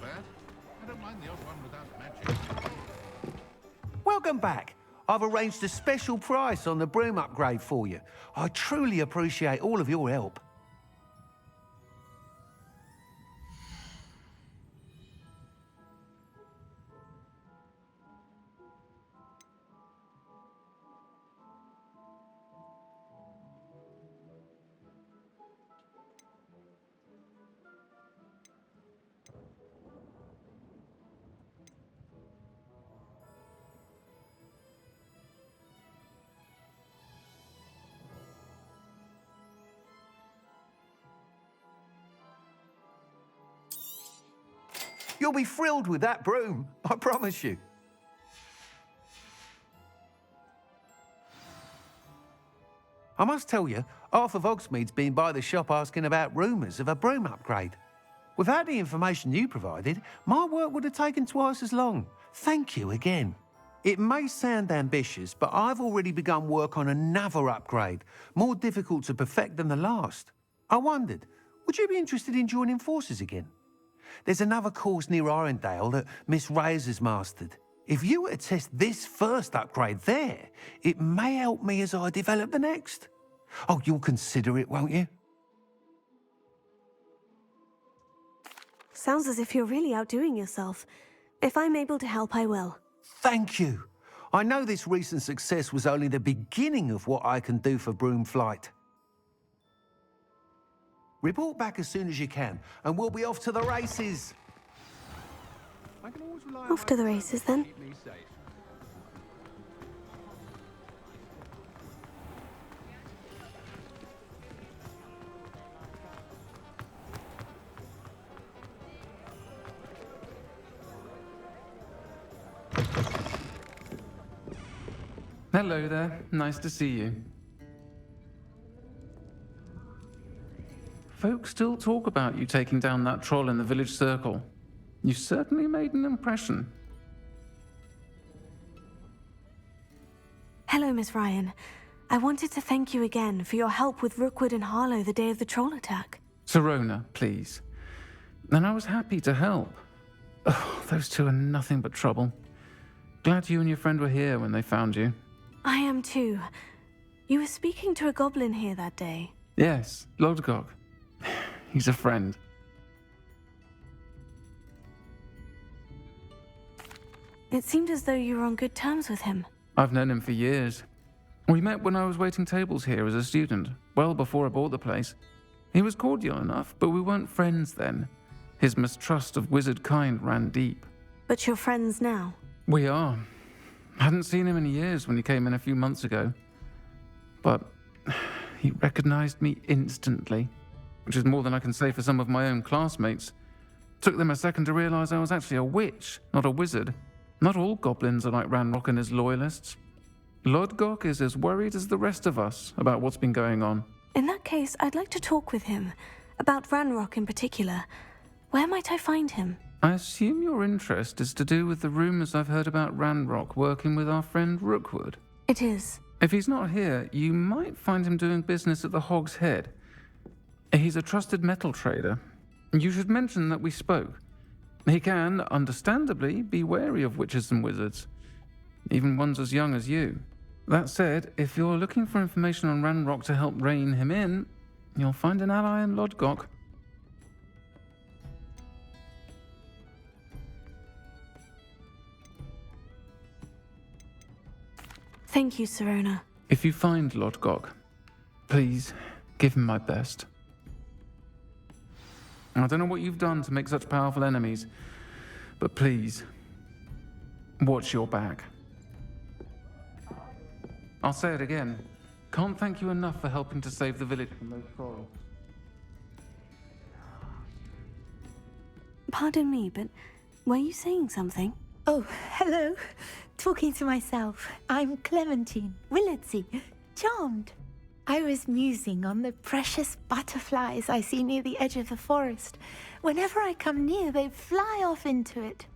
bad. I don't mind the odd one without magic. Welcome back. I've arranged a special price on the broom upgrade for you. I truly appreciate all of your help. You'll be thrilled with that broom, I promise you. I must tell you, half of Hogsmeade's been by the shop asking about rumours of a broom upgrade. Without the information you provided, my work would have taken twice as long. Thank you again. It may sound ambitious, but I've already begun work on another upgrade, more difficult to perfect than the last. I wondered, would you be interested in joining forces again? There's another course near Arendale that Miss Reyes has mastered. If you were to test this first upgrade there, it may help me as I develop the next. Oh, you'll consider it, won't you? Sounds as if you're really outdoing yourself. If I'm able to help, I will. Thank you. I know this recent success was only the beginning of what I can do for Broomflight. Report back as soon as you can, and we'll be off to the races. Off to the races, then. Hello there. Nice to see you. Folks still talk about you taking down that troll in the village circle. You certainly made an impression. Hello, Miss Ryan. I wanted to thank you again for your help with Rookwood and Harlow the day of the troll attack. Sirona, please. And I was happy to help. Oh, those two are nothing but trouble. Glad you and your friend were here when they found you. I am too. You were speaking to a goblin here that day. Yes, Lodgok. He's a friend. It seemed as though you were on good terms with him. I've known him for years. We met when I was waiting tables here as a student, well before I bought the place. He was cordial enough, but we weren't friends then. His mistrust of wizard kind ran deep. But you're friends now? We are. Hadn't seen him in years when he came in a few months ago. But he recognized me instantly, which is more than I can say for some of my own classmates. Took them a second to realize I was actually a witch, not a wizard. Not all goblins are like Ranrock and his loyalists. Lodgok is as worried as the rest of us about what's been going on. In that case, I'd like to talk with him. About Ranrock in particular. Where might I find him? I assume your interest is to do with the rumors I've heard about Ranrock working with our friend Rookwood. It is. If he's not here, you might find him doing business at the Hog's Head. He's a trusted metal trader. You should mention that we spoke. He can, understandably, be wary of witches and wizards, even ones as young as you. That said, if you're looking for information on Ranrock to help rein him in, you'll find an ally in Lodgok. Thank you, Sirona. If you find Lodgok, please give him my best. I don't know what you've done to make such powerful enemies, but please, watch your back. I'll say it again. Can't thank you enough for helping to save the village from those trolls. Pardon me, but were you saying something? Oh, hello. Talking to myself. I'm Clementine Willardsey. Charmed. I was musing on the precious butterflies I see near the edge of the forest. Whenever I come near, they fly off into it.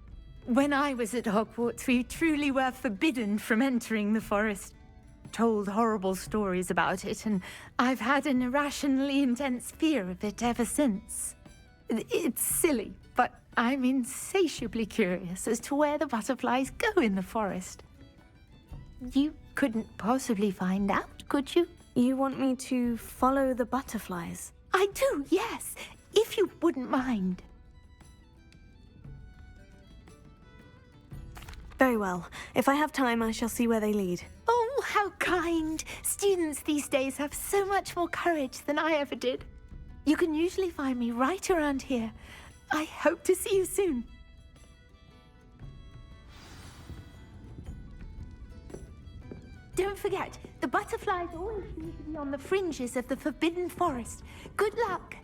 When I was at Hogwarts, we truly were forbidden from entering the forest. Told horrible stories about it, and I've had an irrationally intense fear of it ever since. It's silly, but I'm insatiably curious as to where the butterflies go in the forest. You couldn't possibly find out, could you? You want me to follow the butterflies? I do, yes, if you wouldn't mind. Very well. If I have time, I shall see where they lead. Oh, how kind! Students these days have so much more courage than I ever did. You can usually find me right around here. I hope to see you soon. Don't forget, the butterflies always seem to be on the fringes of the Forbidden Forest. Good luck!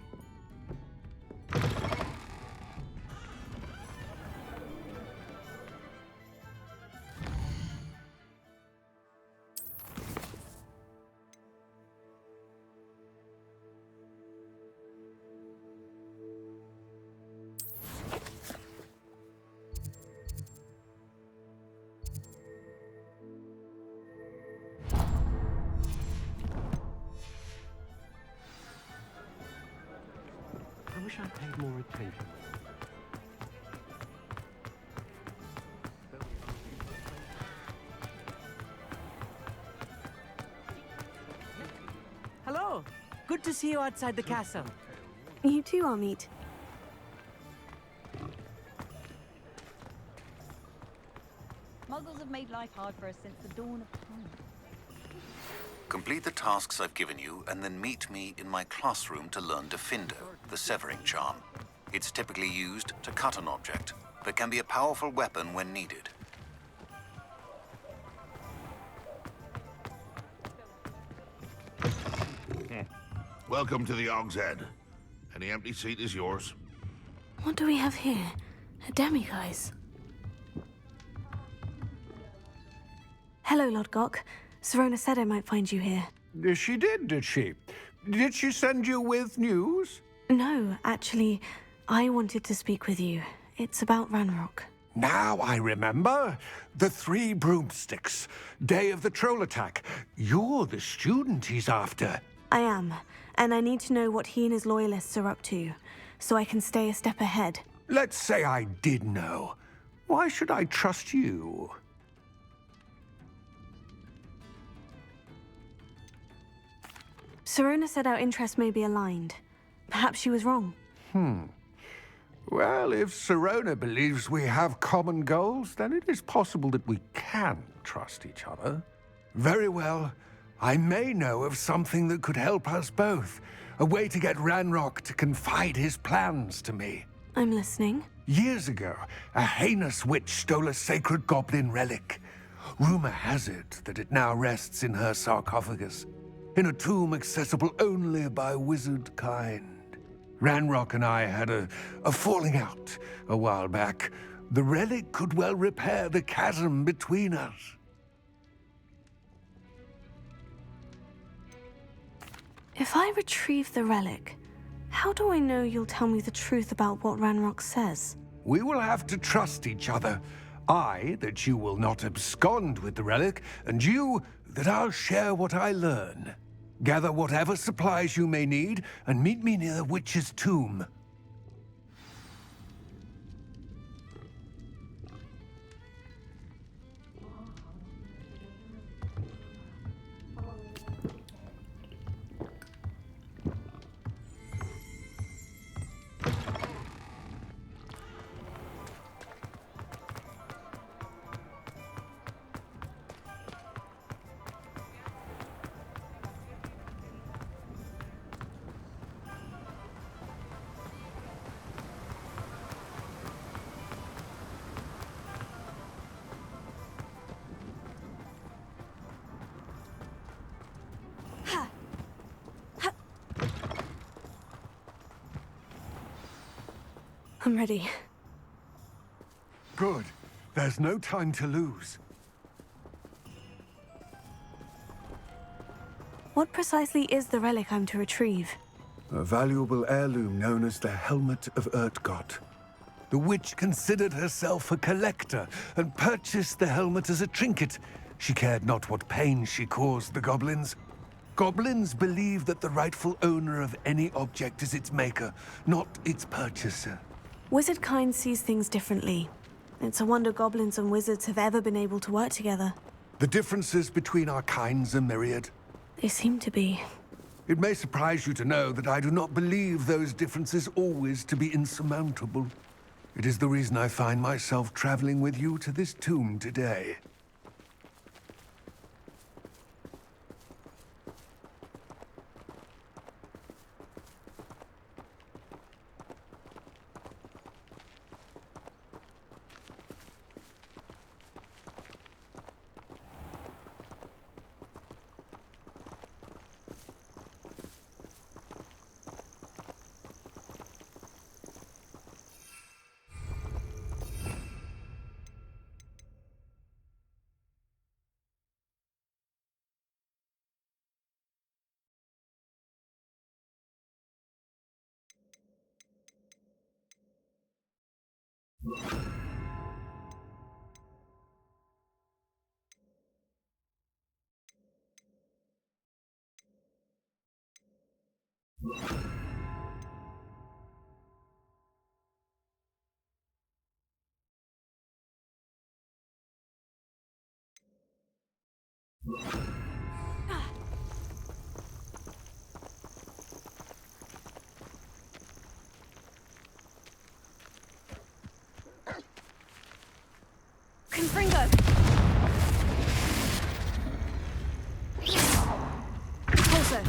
I wish I paid more attention. Hello. Good to see you outside the castle. You too, Amit. Muggles have made life hard for us since the dawn of time. Complete the tasks I've given you, and then meet me in my classroom to learn Defindo, the severing charm. It's typically used to cut an object, but can be a powerful weapon when needed. Welcome to the Og's Head. Any empty seat is yours. What do we have here? A demiguise. Hello, Lord Gok. Serona said I might find you here. She did she? Did she send you with news? No, actually, I wanted to speak with you. It's about Ranrock. Now I remember. The 3 broomsticks. Day of the troll attack. You're the student he's after. I am, and I need to know what he and his loyalists are up to, so I can stay a step ahead. Let's say I did know. Why should I trust you? Serona said our interests may be aligned. Perhaps she was wrong. Well, if Serona believes we have common goals, then it is possible that we can trust each other. Very well. I may know of something that could help us both. A way to get Ranrock to confide his plans to me. I'm listening. Years ago, a heinous witch stole a sacred goblin relic. Rumor has it that it now rests in her sarcophagus, in a tomb accessible only by wizard kind. Ranrock and I had a falling out a while back. The relic could well repair the chasm between us. If I retrieve the relic, how do I know you'll tell me the truth about what Ranrock says? We will have to trust each other. I, that you will not abscond with the relic, and you, that I'll share what I learn. Gather whatever supplies you may need, and meet me near the witch's tomb. I'm ready. Good. There's no time to lose. What precisely is the relic I'm to retrieve? A valuable heirloom known as the Helmet of Urtgott. The witch considered herself a collector and purchased the helmet as a trinket. She cared not what pain she caused the goblins. Goblins believe that the rightful owner of any object is its maker, not its purchaser. Wizard kind sees things differently. It's a wonder goblins and wizards have ever been able to work together. The differences between our kinds are myriad. They seem to be. It may surprise you to know that I do not believe those differences always to be insurmountable. It is the reason I find myself traveling with you to this tomb today. Confringo! Torso!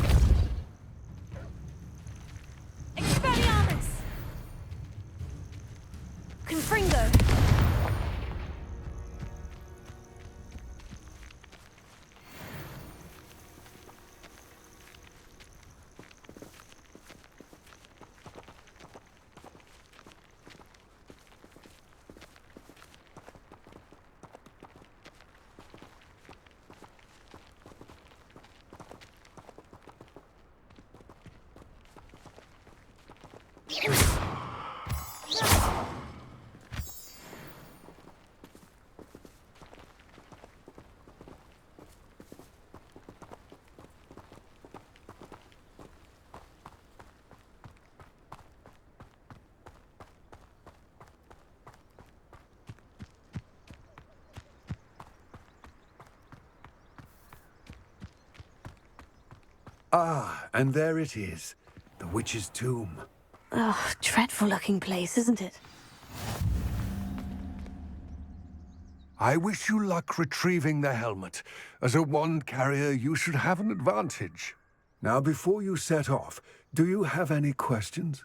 Expelliarmus! Confringo! Ah, and there it is. The witch's tomb. Ugh, dreadful looking place, isn't it? I wish you luck retrieving the helmet. As a wand carrier, you should have an advantage. Now, before you set off, do you have any questions?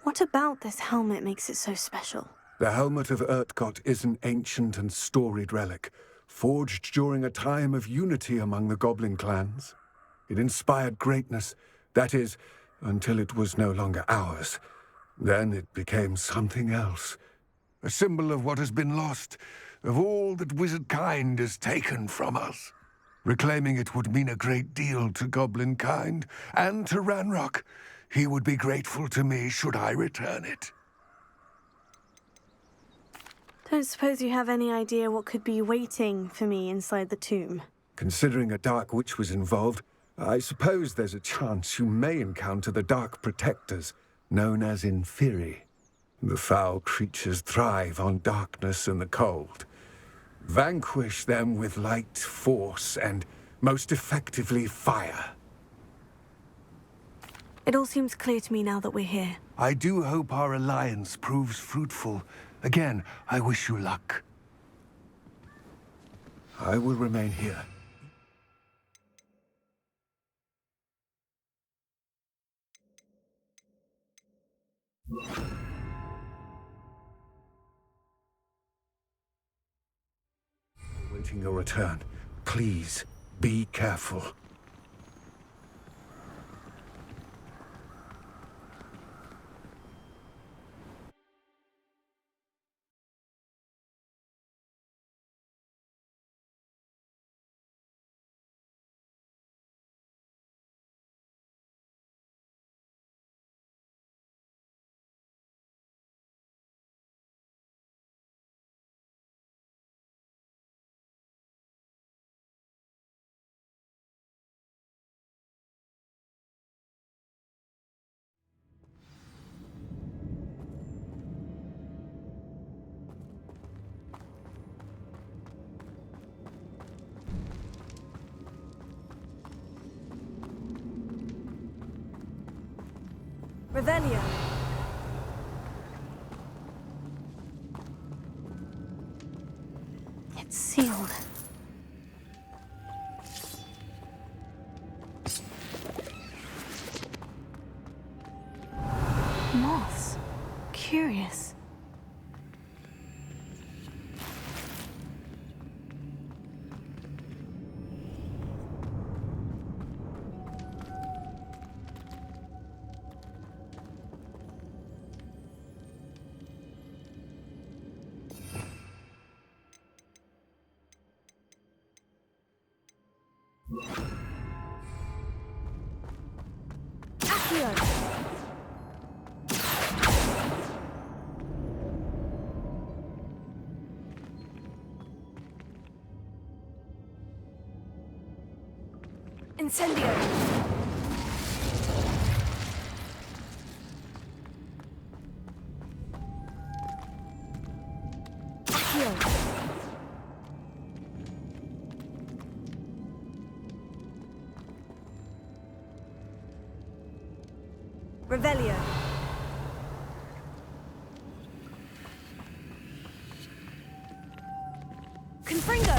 What about this helmet makes it so special? The helmet of Urtkot is an ancient and storied relic, forged during a time of unity among the goblin clans. It inspired greatness, that is, until it was no longer ours. Then it became something else. A symbol of what has been lost, of all that wizard kind has taken from us. Reclaiming it would mean a great deal to goblin kind, and to Ranrock. He would be grateful to me should I return it. Don't suppose you have any idea what could be waiting for me inside the tomb? Considering a dark witch was involved, I suppose there's a chance you may encounter the Dark Protectors, known as Inferi. The foul creatures thrive on darkness and the cold. Vanquish them with light, force, and, most effectively, fire. It all seems clear to me now that we're here. I do hope our alliance proves fruitful. Again, I wish you luck. I will remain here. Awaiting your return. Please, be careful. Revelio. It's sealed. Moths. Curious. Accio. Incendio. Accio. Revelio. Confringo.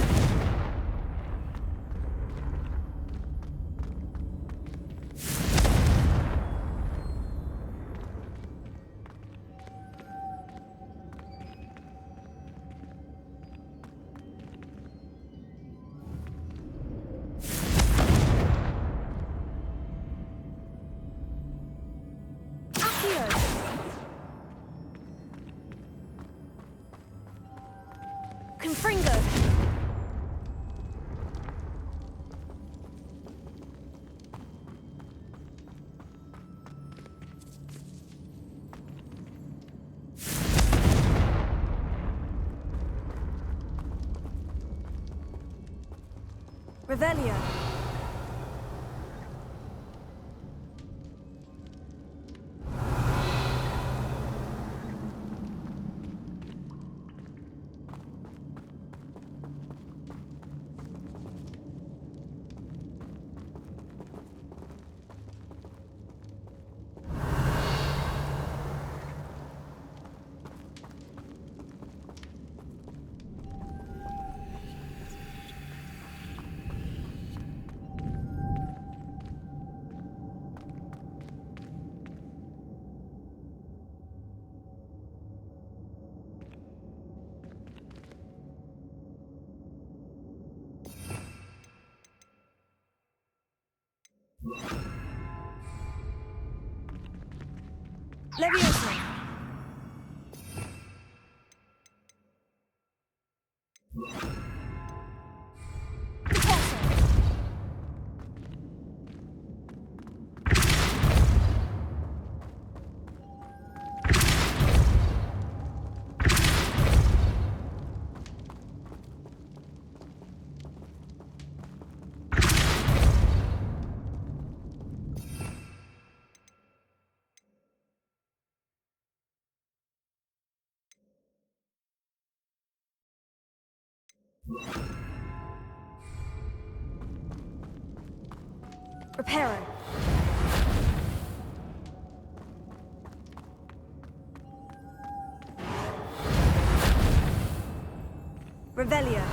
Confringo. Revelio. Leviosa. Reparo. Revelio.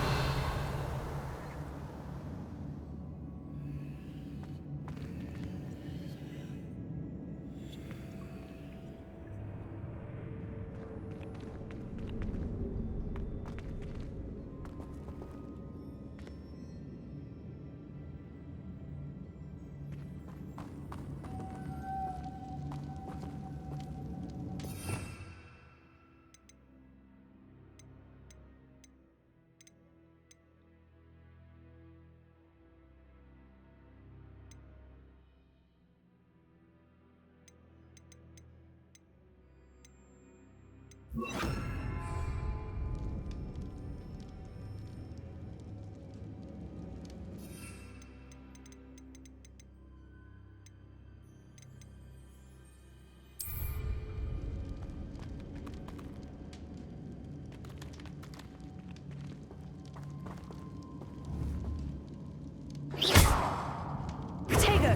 Protego.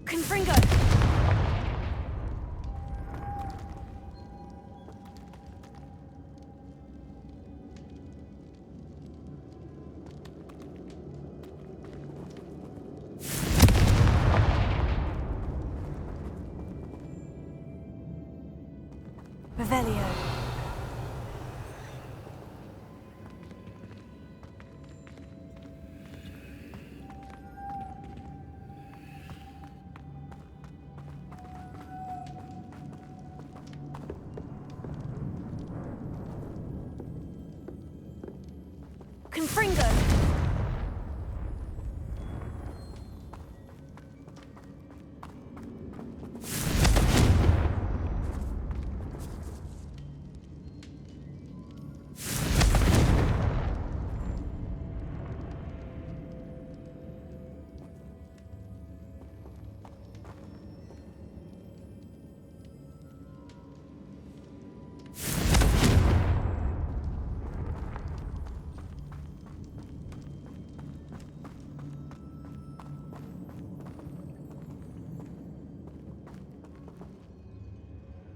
Confringo. Revelio. Confringo.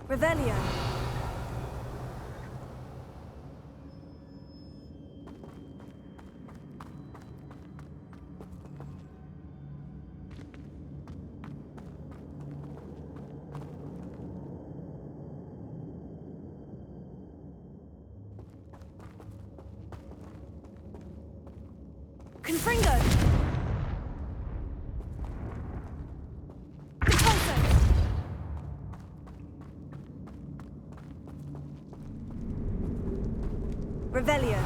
Revelio. Confringo. Revelio.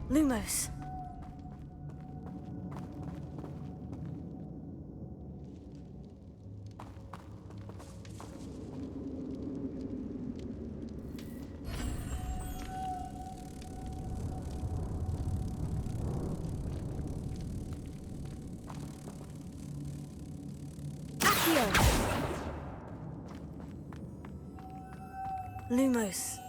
Lumos. Accio. Lumos.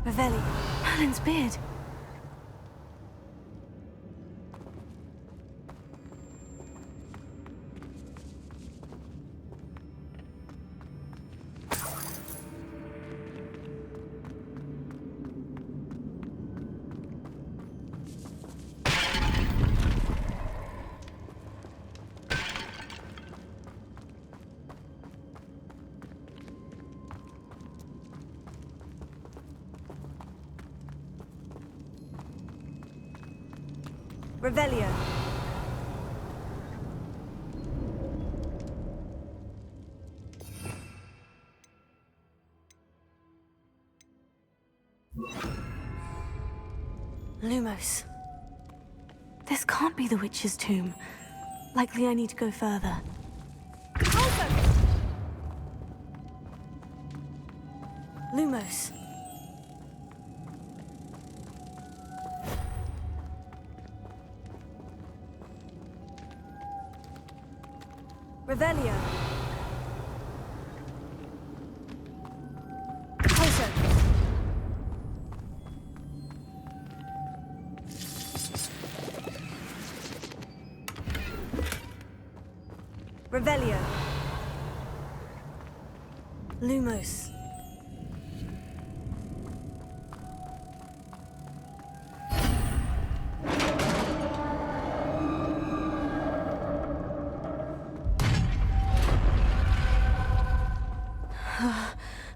Revelli. Merlin's beard. Revelio. Lumos. This can't be the witch's tomb. Likely I need to go further. Lumos. Revelio. Closer. Revelio. Lumos.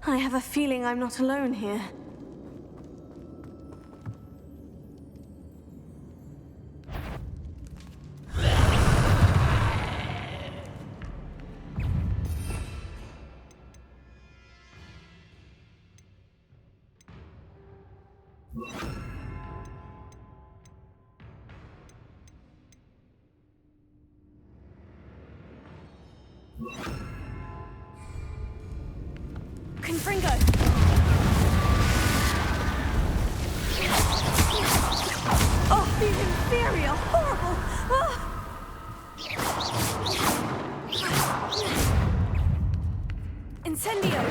I have a feeling I'm not alone here. Confringo! Oh, these inferior, horrible! Incendio!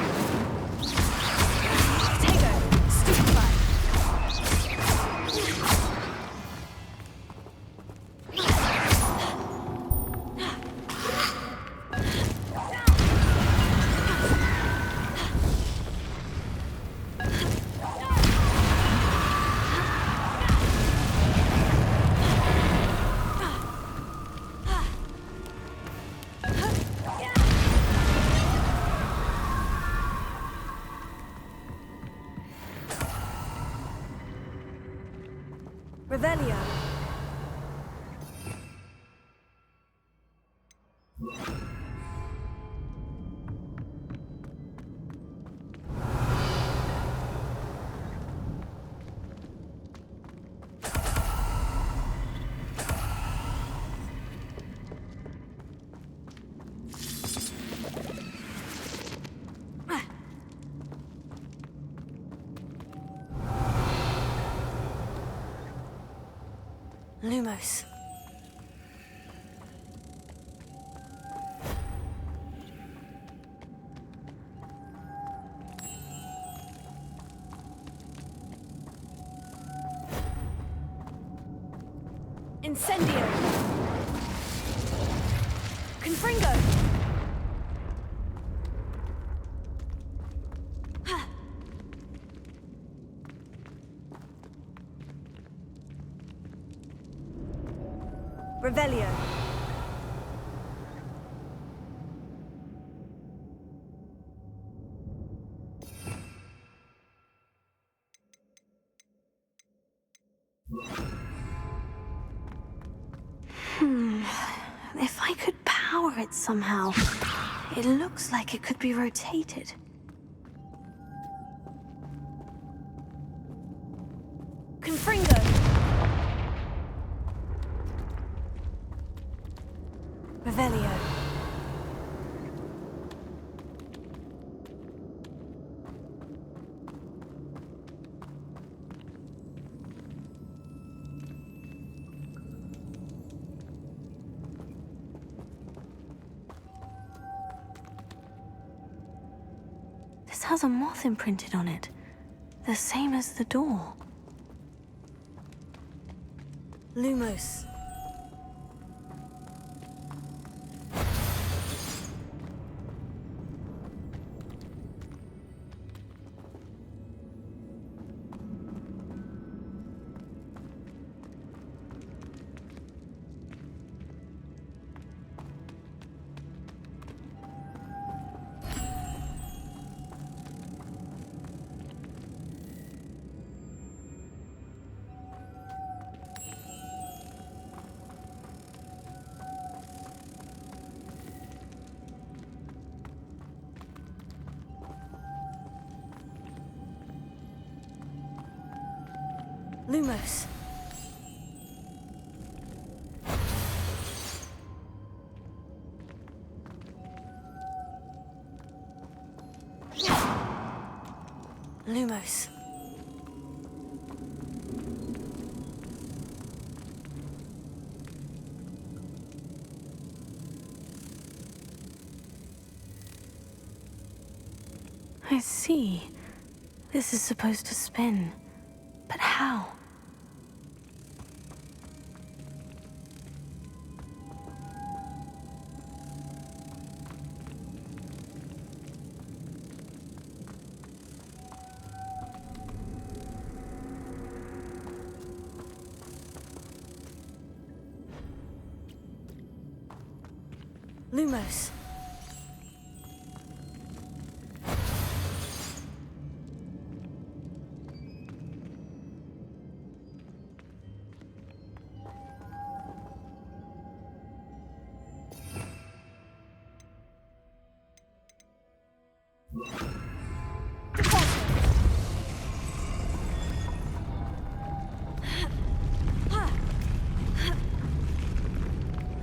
Potato! Stupefy! Revelio. Lumos. Incendio. Confringo. Revelio. If I could power it somehow, it looks like it could be rotated. Confringo. Revelio. This has a moth imprinted on it, the same as the door. Lumos. Lumos. Lumos. I see. This is supposed to spin. But how? Lumos.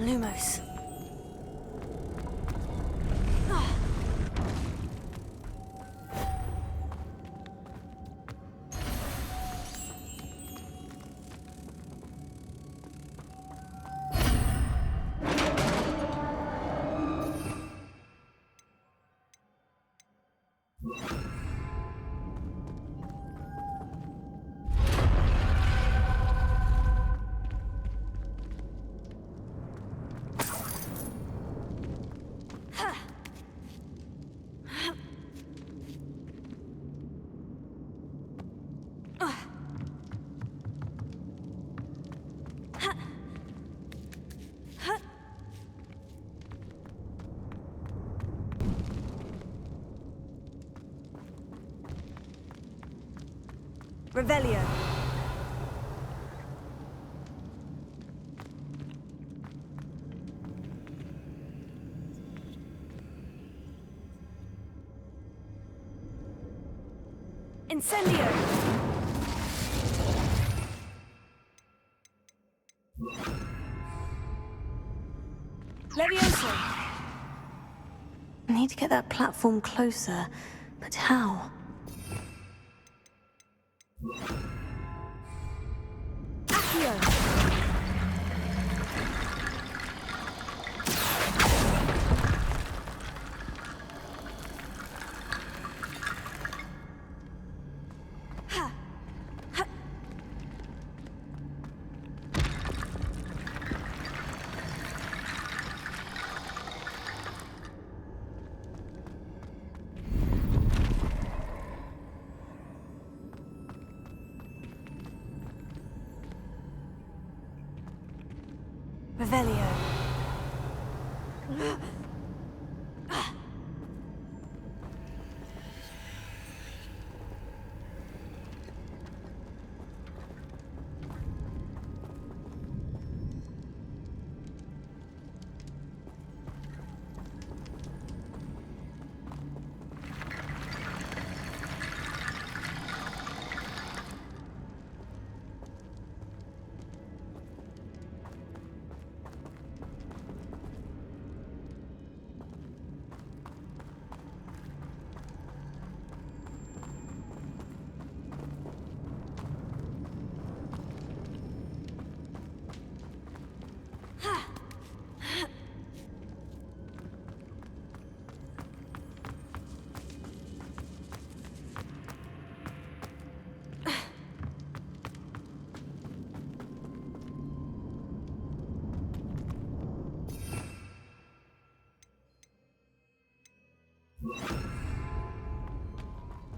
Lumos. Revelio. Incendio. Levioso. I need to get that platform closer, but how? Accio. Revelio.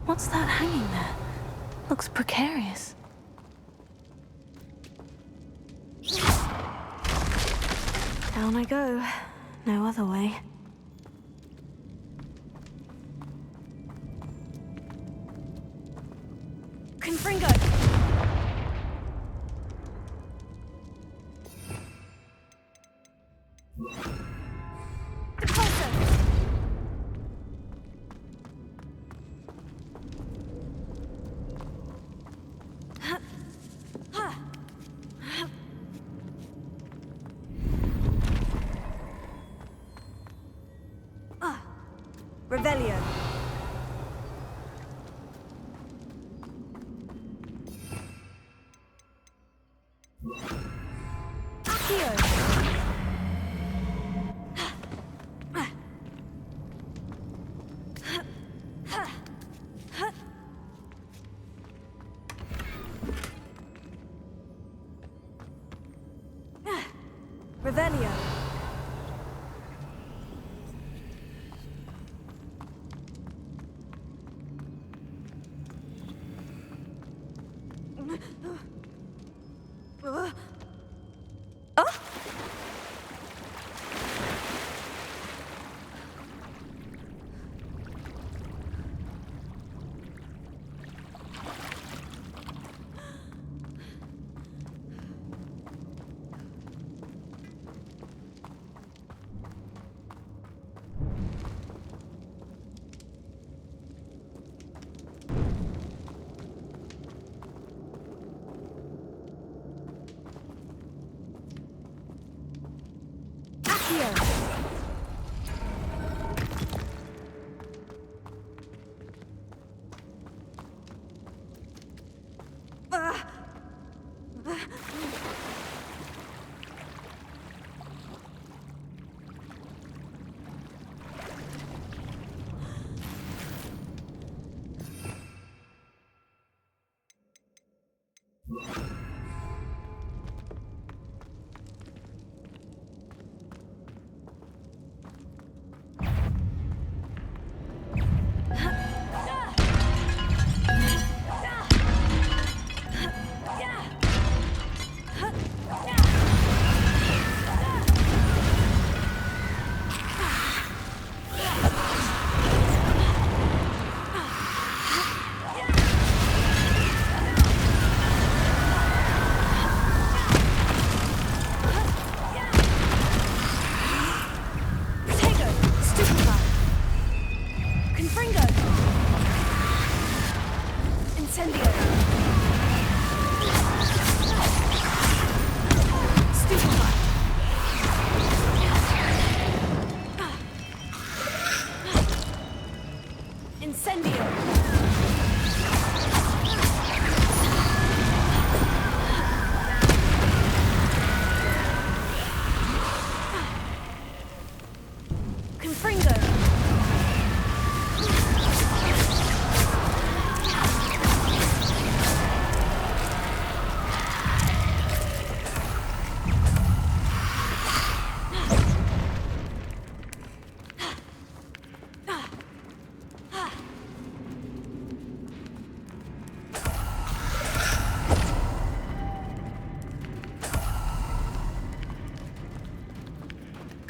What's that hanging there? Looks precarious. Down I go. No other way. Confringo! Revelio. Accio. Revelio.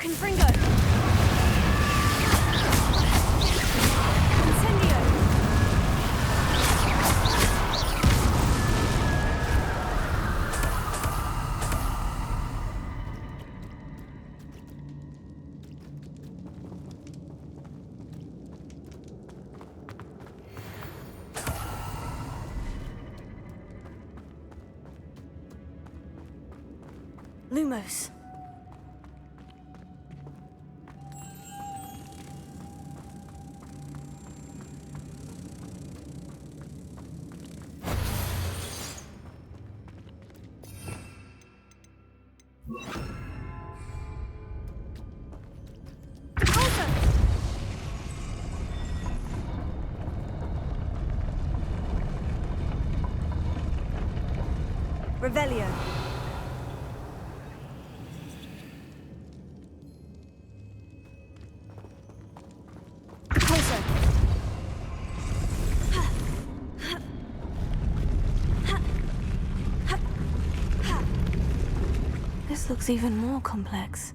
Confringo! Incendio! Lumos. Revelio. Repulsor. This looks even more complex.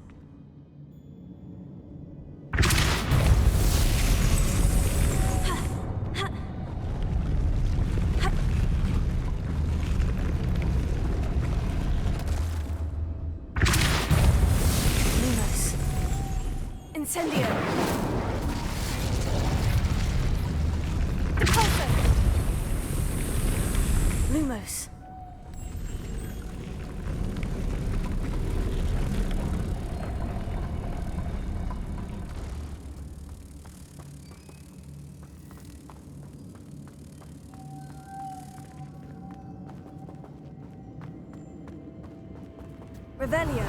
Lumos. Incendio. Repulsor. Lumos. Revelio.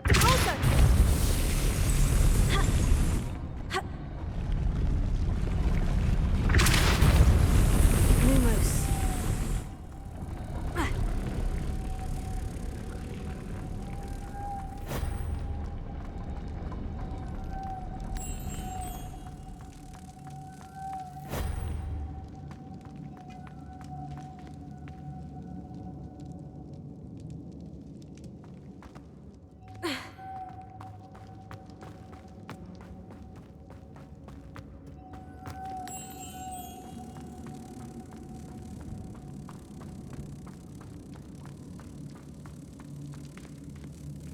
Repulsor. Lumos.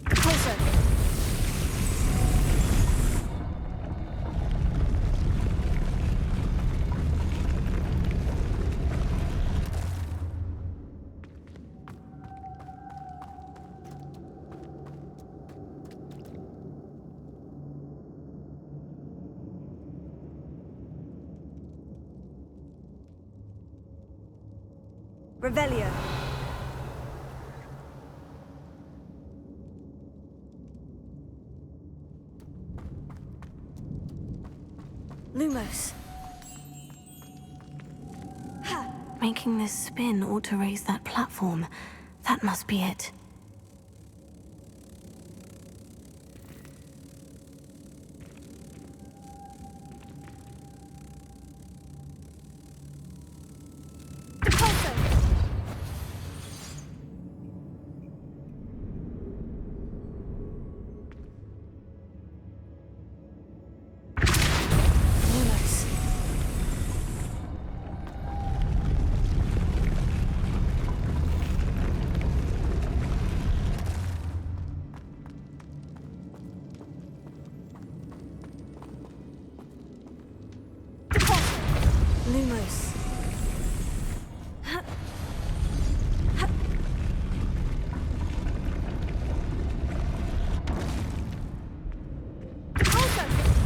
Repulsor. Revelio. Lumos. Making this spin ought to raise that platform. That must be it. Repulsor. Lumos. Lumos.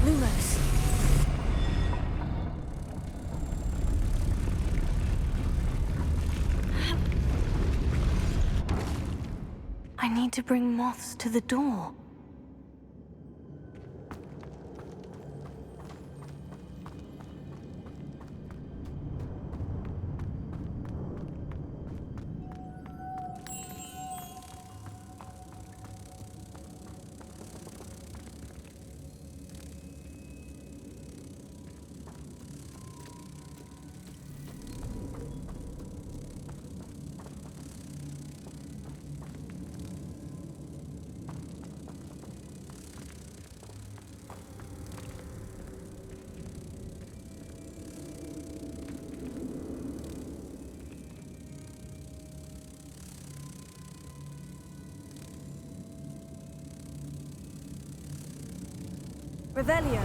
Lumos. I need to bring moths to the door. Revelio.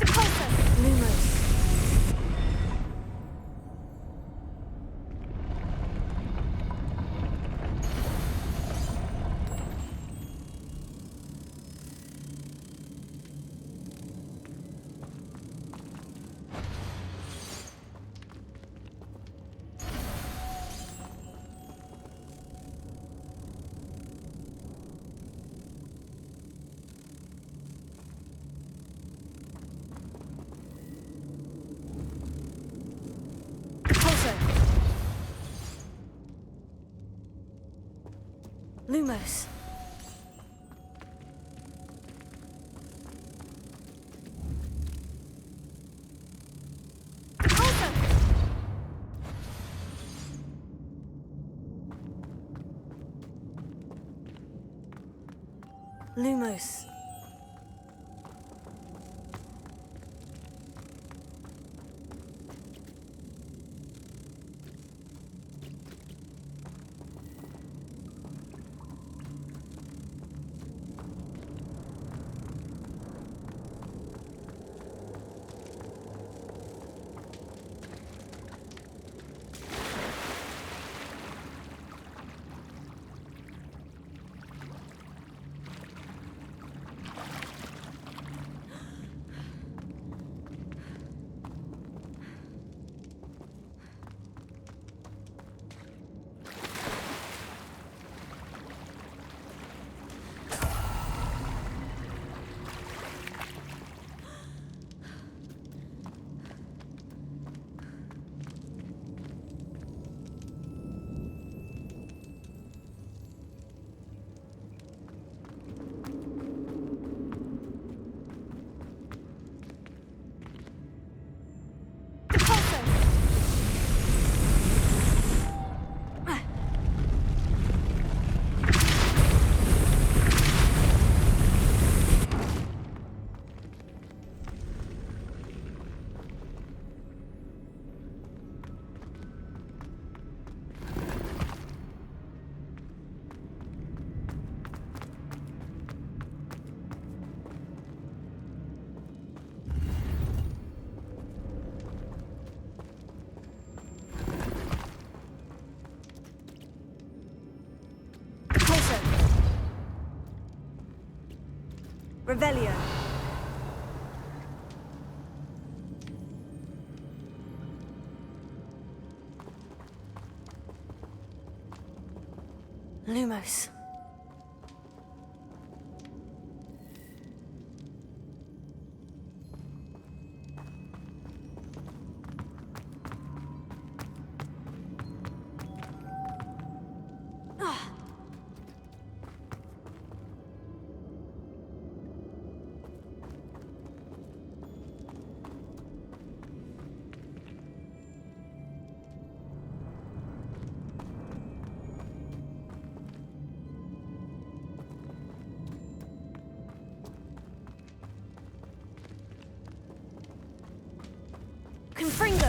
Lumos. Lumos. Lumos. Revelio. Lumos. Confringo.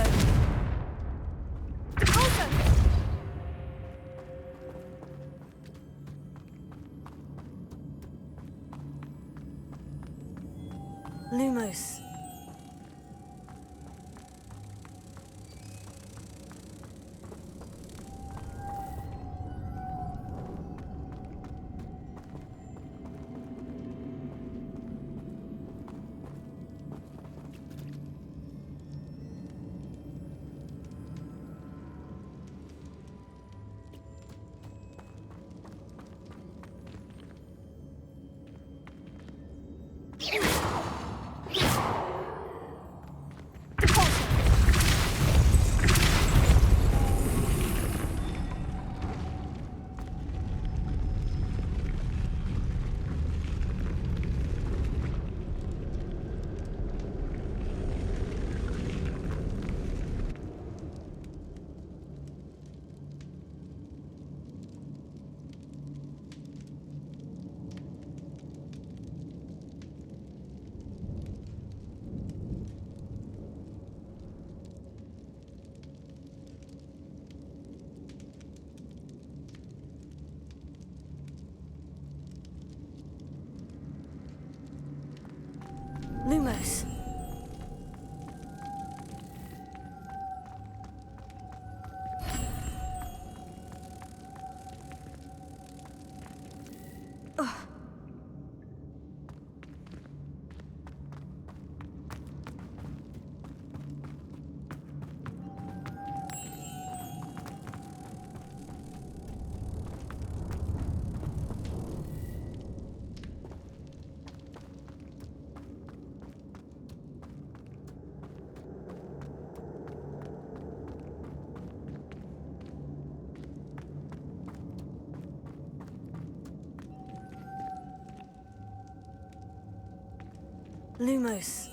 Lumos. Lumos.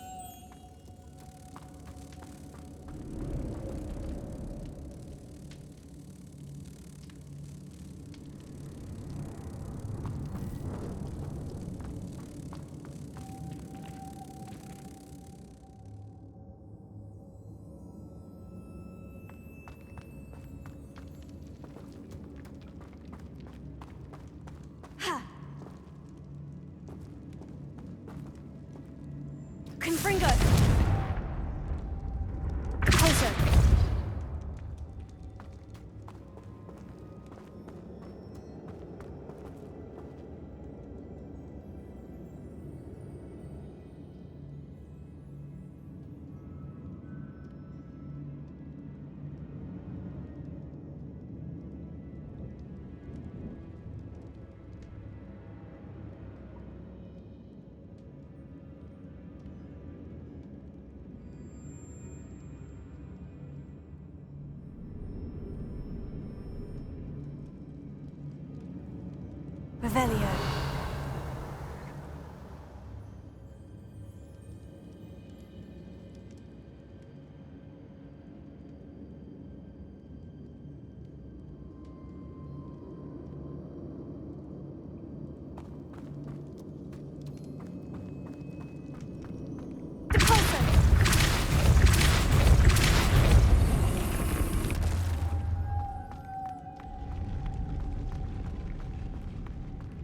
Confringo! Closer! Revelio.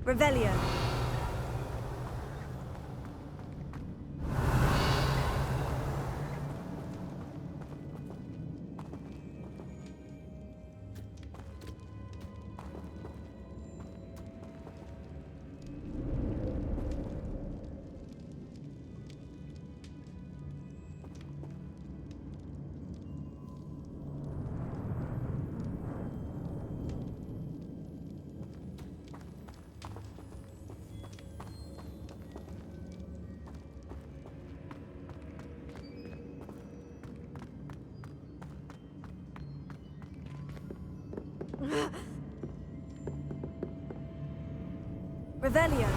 Revelio. Revelio.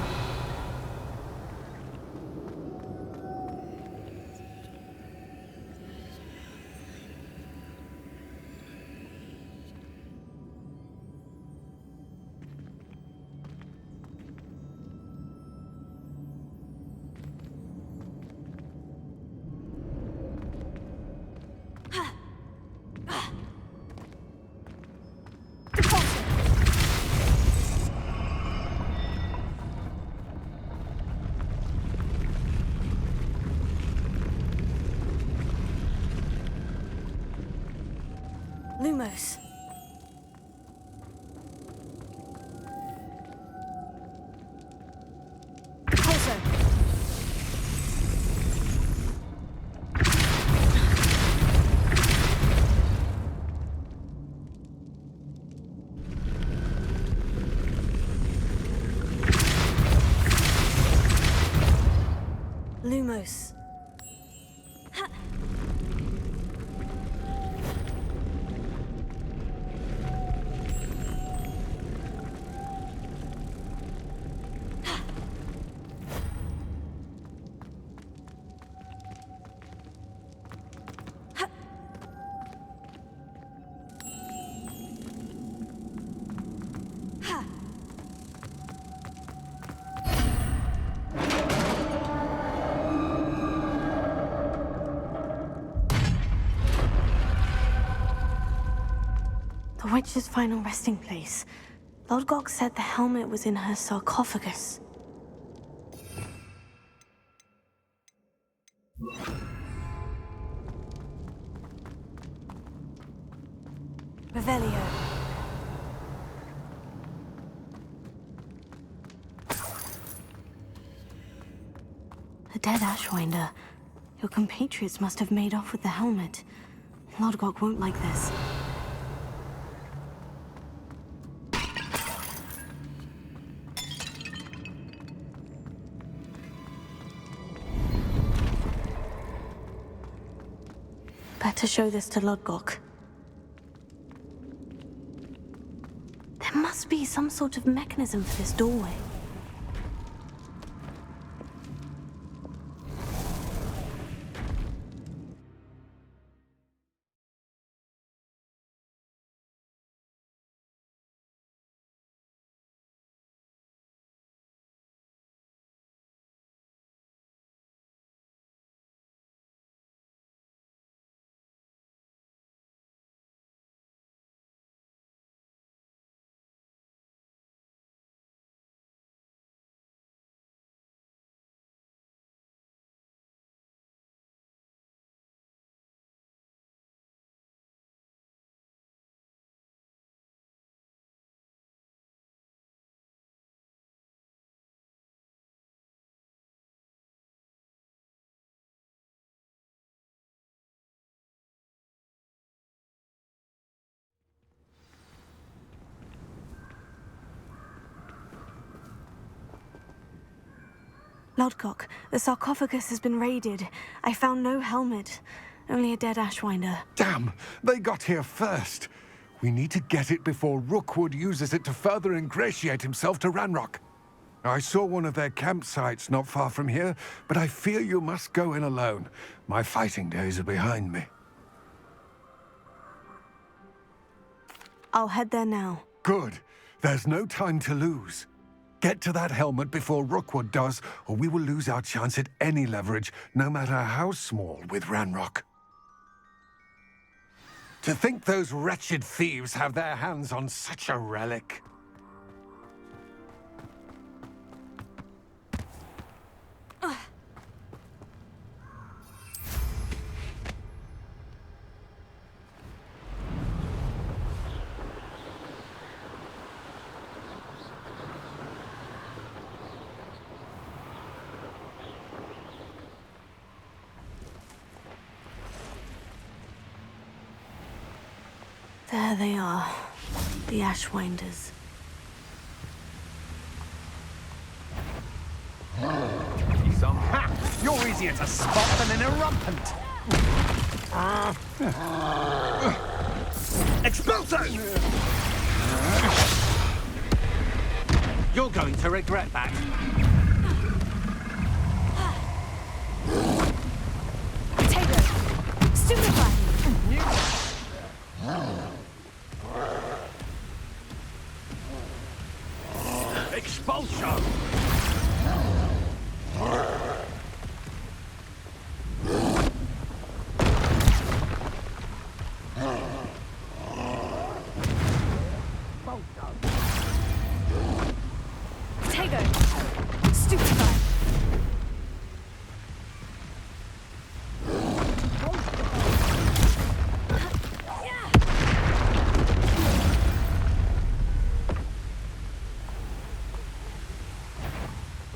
Lumos. Closer. Lumos. The witch's final resting place. Lodgok said the helmet was in her sarcophagus. Revelio. A dead Ashwinder. Your compatriots must have made off with the helmet. Lodgok won't like this. Better show this to Lodgok. There must be some sort of mechanism for this doorway. Lodgok, the sarcophagus has been raided. I found no helmet, only a dead Ashwinder. Damn! They got here first. We need to get it before Rookwood uses it to further ingratiate himself to Ranrock. I saw one of their campsites not far from here, but I fear you must go in alone. My fighting days are behind me. I'll head there now. Good. There's no time to lose. Get to that helmet before Rookwood does, or we will lose our chance at any leverage, no matter how small, with Ranrock. To think those wretched thieves have their hands on such a relic. There they are, the Ashwinders. You're easier to spot than an irrumpant. Expulso! You're going to regret that. Potato! Stupefy! Expulso! Potato! Stupefy!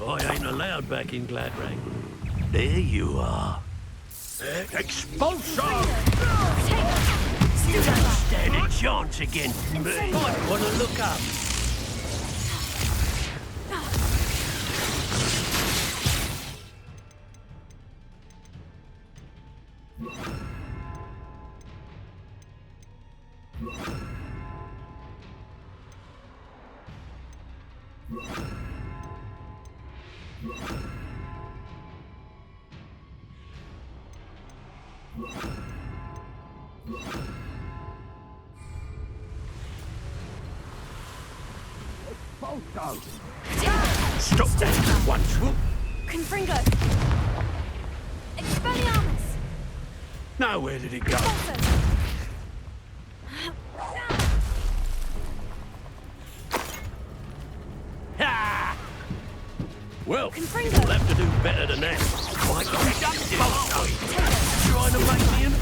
I ain't allowed back in Gladrag. There you are. Expulsion! You don't stand a chance against me. Might want to look up. Stop that once, will? Confringo! Expelliarmus! Now where did it go? Ha! Well, Confringo! we'll have to do better than that. Might get reductive, aren't we? Trying to make me an...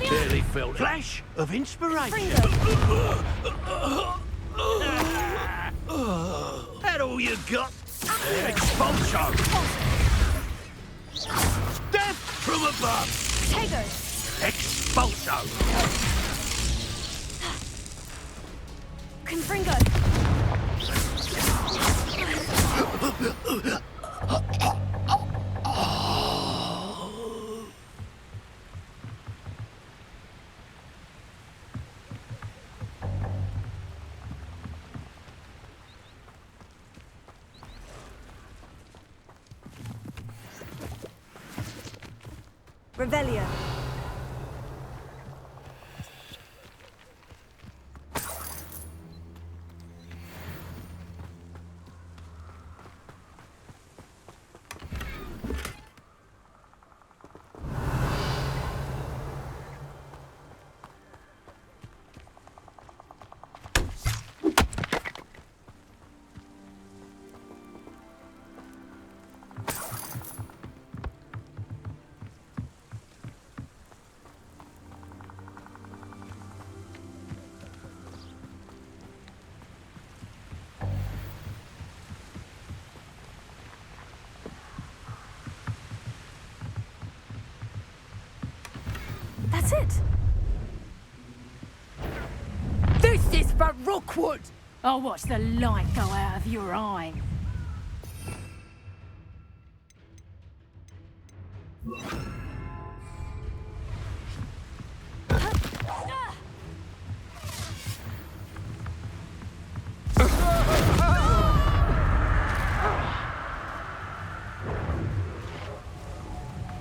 Barely felt flash of inspiration. That all you got? Expulsion! Death from above! Tego! Expulsion! Confringo! Revelio. That's it. This is for Rookwood! I'll watch the light go out of your eye.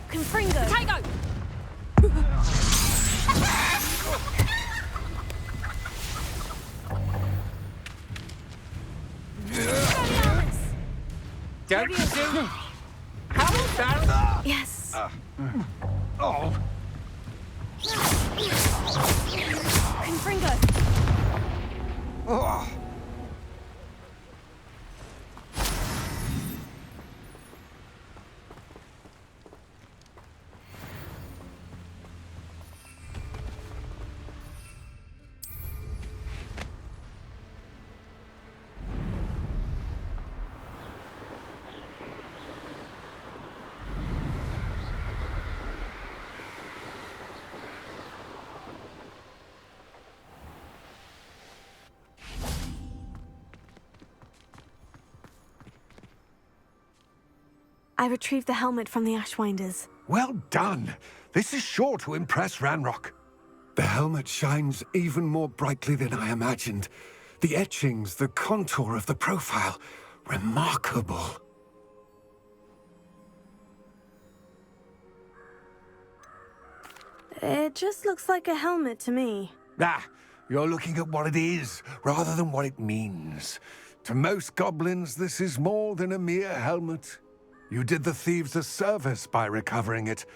Confringo! Potato! Don't you do? How about Yes. Oh. Confringo! Oh. I retrieved the helmet from the Ashwinders. Well done. This is sure to impress Ranrock. The helmet shines even more brightly than I imagined. The etchings, the contour of the profile, remarkable. It just looks like a helmet to me. Ah, you're looking at what it is, rather than what it means. To most goblins, this is more than a mere helmet. You did the thieves a service by recovering it.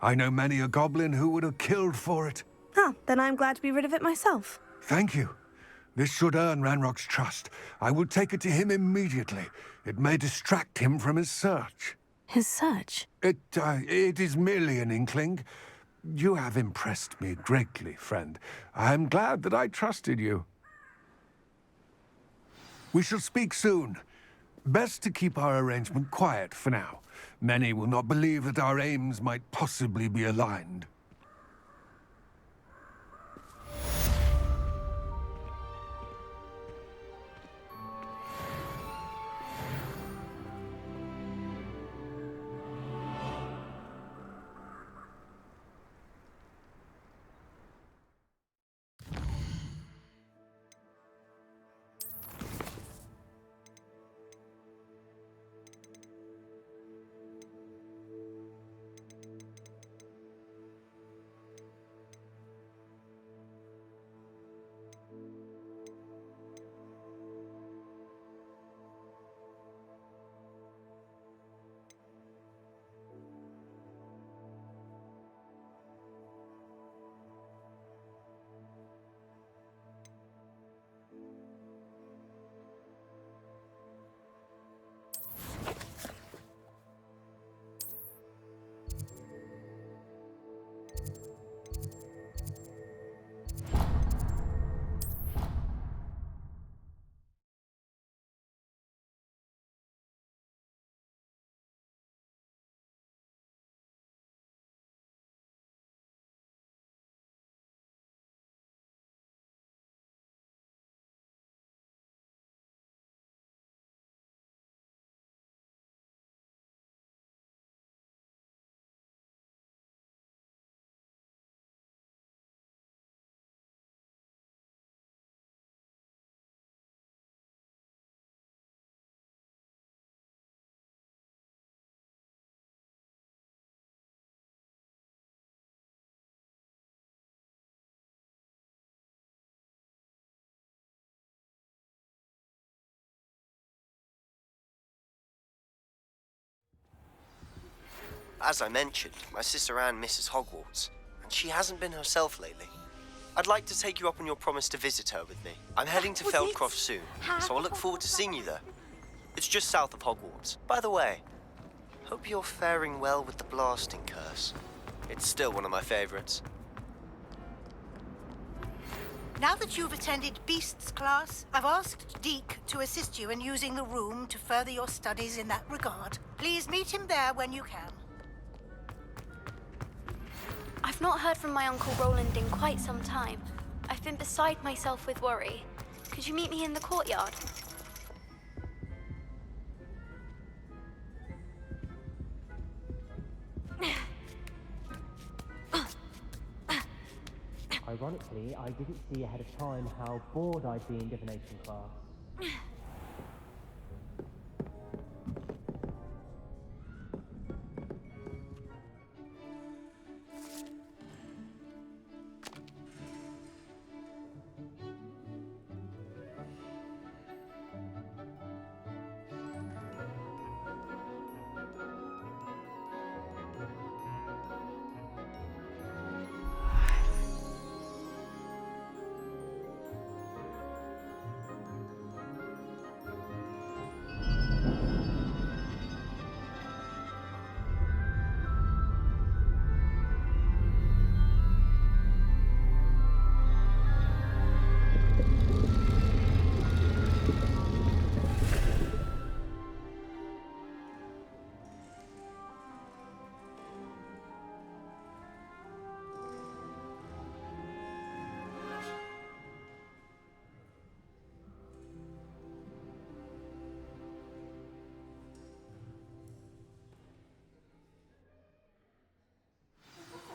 I know many a goblin who would have killed for it. Huh, then I'm glad to be rid of it myself. Thank you. This should earn Ranrock's trust. I will take it to him immediately. It may distract him from his search. His search? It is merely an inkling. You have impressed me greatly, friend. I am glad that I trusted you. We shall speak soon. Best to keep our arrangement quiet for now. Many will not believe that our aims might possibly be aligned. As I mentioned, my sister Anne misses Hogwarts, and she hasn't been herself lately. I'd like to take you up on your promise to visit her with me. I'm heading to Feldcroft soon, so I'll look forward to seeing you there. It's just south of Hogwarts. By the way, hope you're faring well with the blasting curse. It's still one of my favorites. Now that you've attended Beasts class, I've asked Deke to assist you in using the room to further your studies in that regard. Please meet him there when you can. I've not heard from my Uncle Roland in quite some time. I've been beside myself with worry. Could you meet me in the courtyard? Ironically, I didn't see ahead of time how bored I'd be in divination class.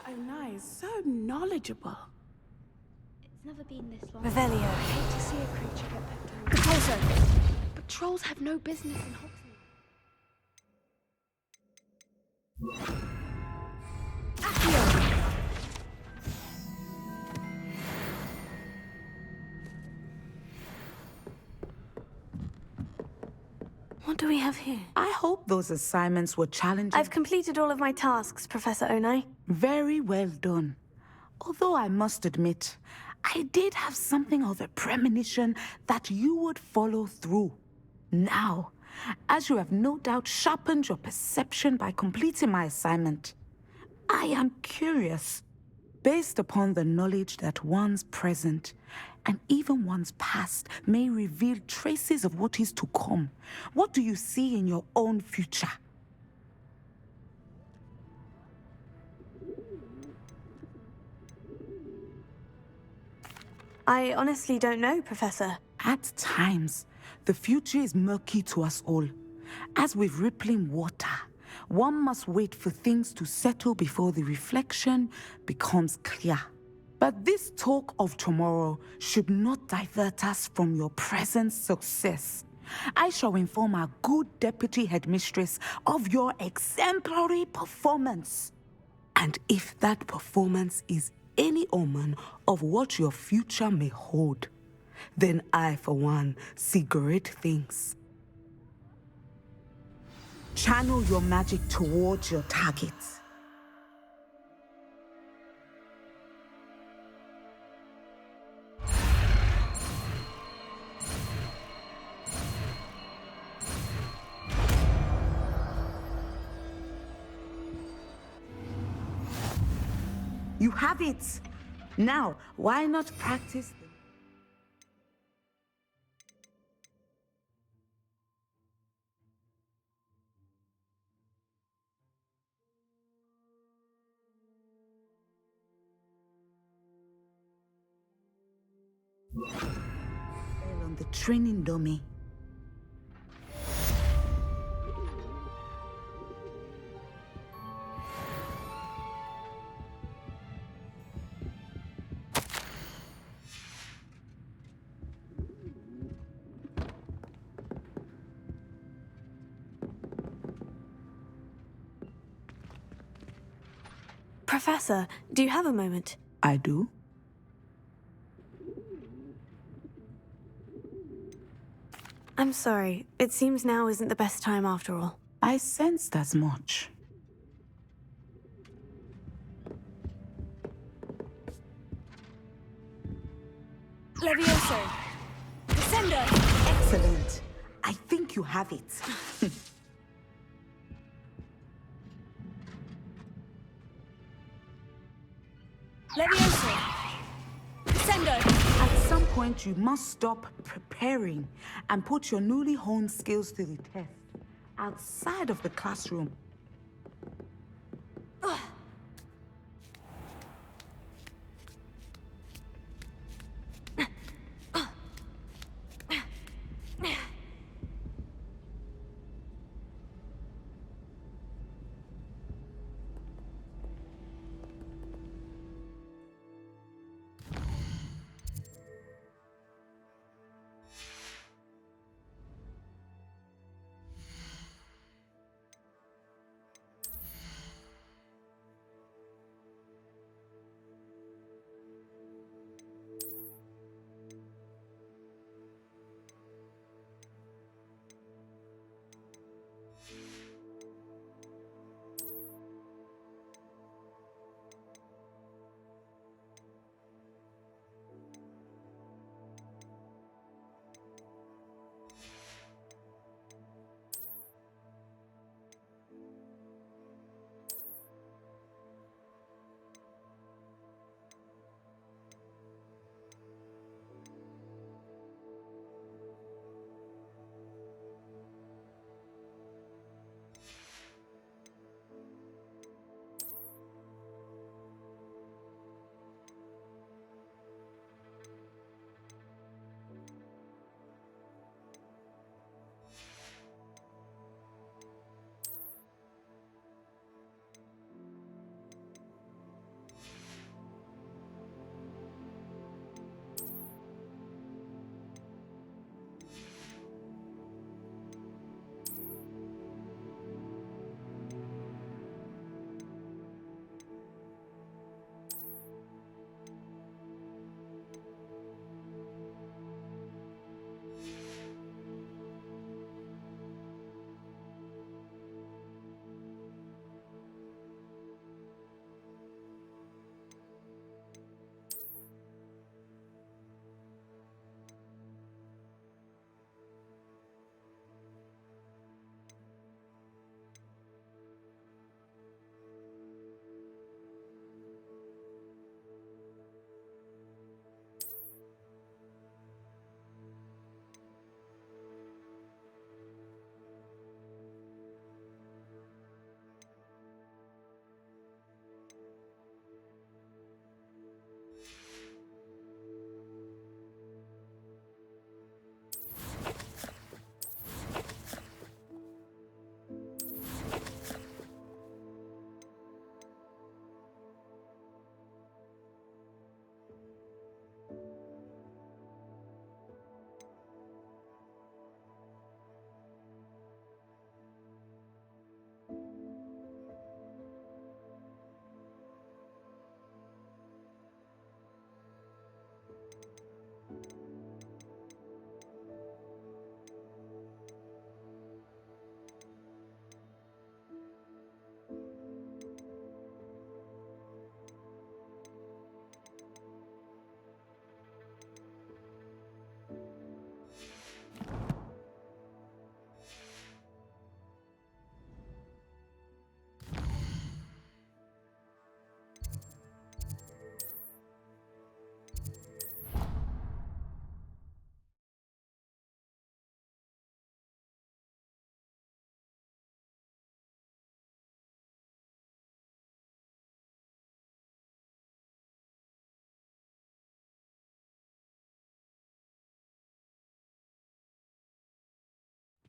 Oh, nice. So knowledgeable. It's never been this long. Revelio. I hate to see a creature get left alone. The torso. But trolls have no business in Hogsmeade. Accio. What do we have here? I hope those assignments were challenging. I've completed all of my tasks, Professor Onai. Very well done. Although I must admit, I did have something of a premonition that you would follow through. Now, as you have no doubt sharpened your perception by completing my assignment, I am curious, based upon the knowledge that one's present and even one's past may reveal traces of what is to come. What do you see in your own future? I honestly don't know, Professor. At times, the future is murky to us all. As with rippling water, one must wait for things to settle before the reflection becomes clear. But this talk of tomorrow should not divert us from your present success. I shall inform our good deputy headmistress of your exemplary performance. And if that performance is any omen of what your future may hold, then I, for one, see great things. Channel your magic towards your targets. You have it. Now, why not practice? On the training dummy. Professor, do you have a moment? I do. I'm sorry. It seems now isn't the best time after all. I sensed as much. Levioso! Descendo! Excellent. I think you have it. Levioso! Descendo! At some point, you must stop preparing and put your newly honed skills to the test outside of the classroom.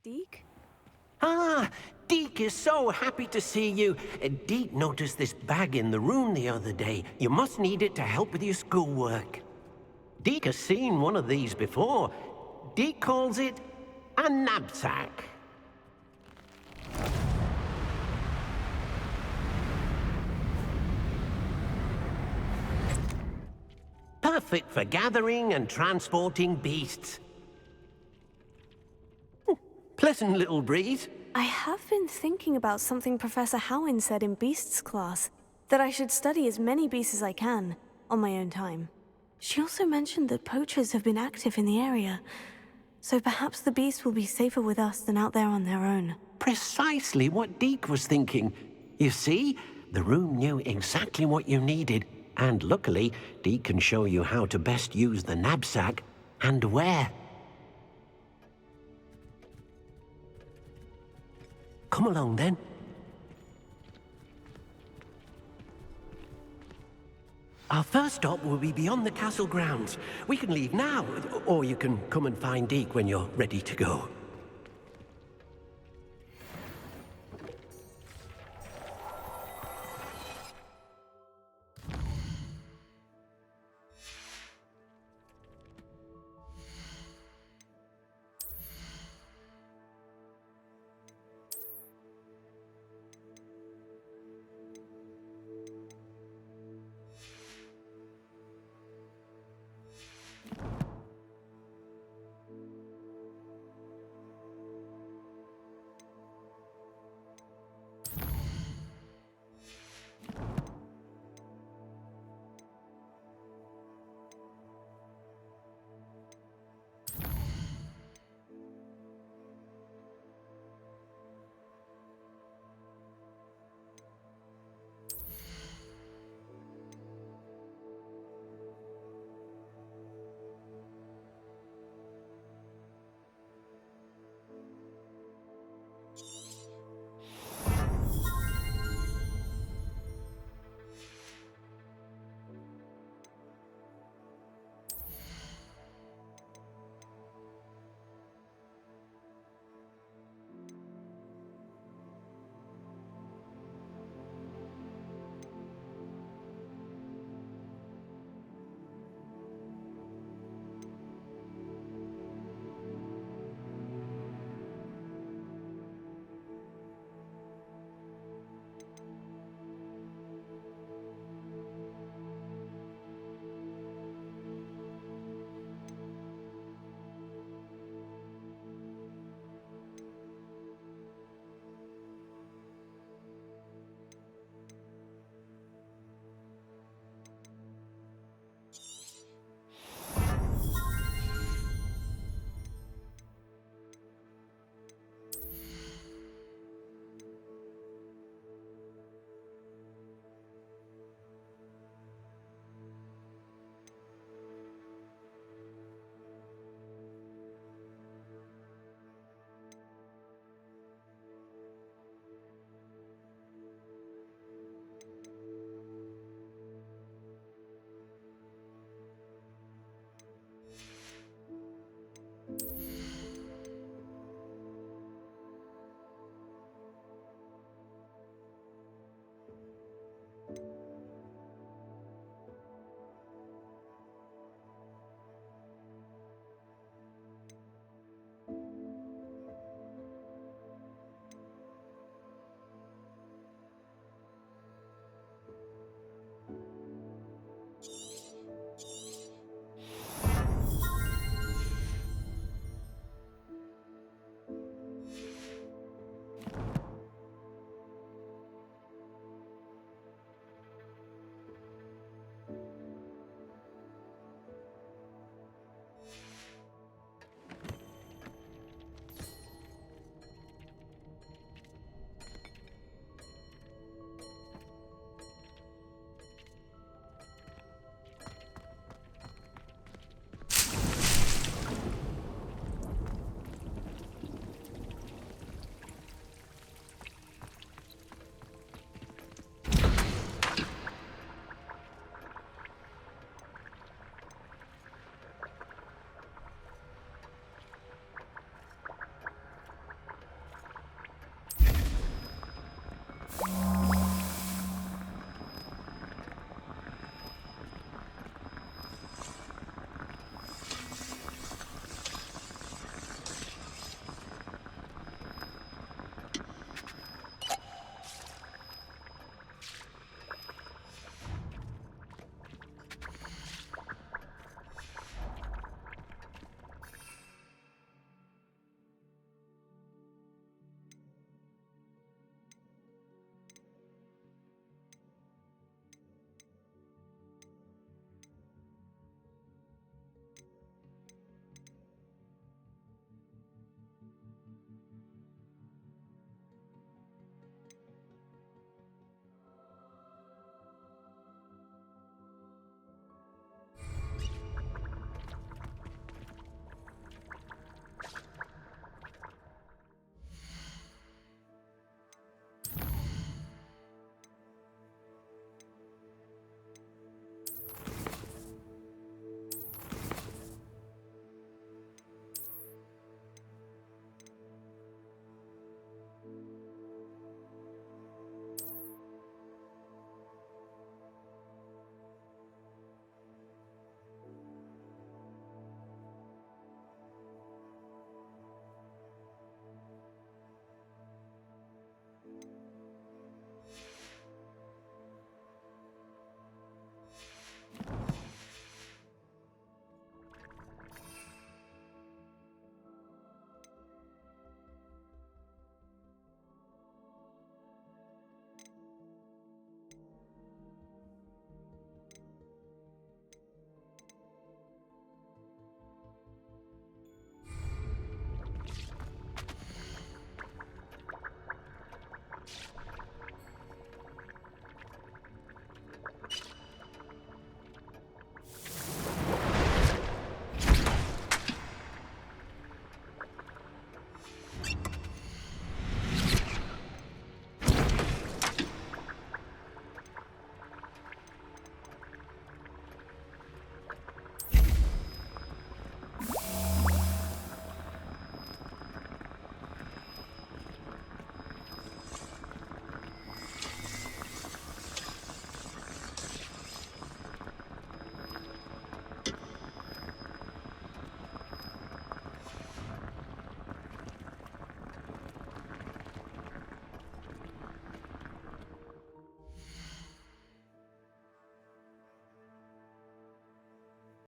Deke? Ah, Deke is so happy to see you. Deke noticed this bag in the room the other day. You must need it to help with your schoolwork. Deke has seen one of these before. Deke calls it a knapsack. Perfect for gathering and transporting beasts. Pleasant little breeze. I have been thinking about something Professor Howin said in Beasts class, that I should study as many beasts as I can, on my own time. She also mentioned that poachers have been active in the area, so perhaps the beasts will be safer with us than out there on their own. Precisely what Deke was thinking. You see, the room knew exactly what you needed, and luckily, Deke can show you how to best use the knapsack and where. Come along, then. Our first stop will be beyond the castle grounds. We can leave now, or you can come and find Deke when you're ready to go.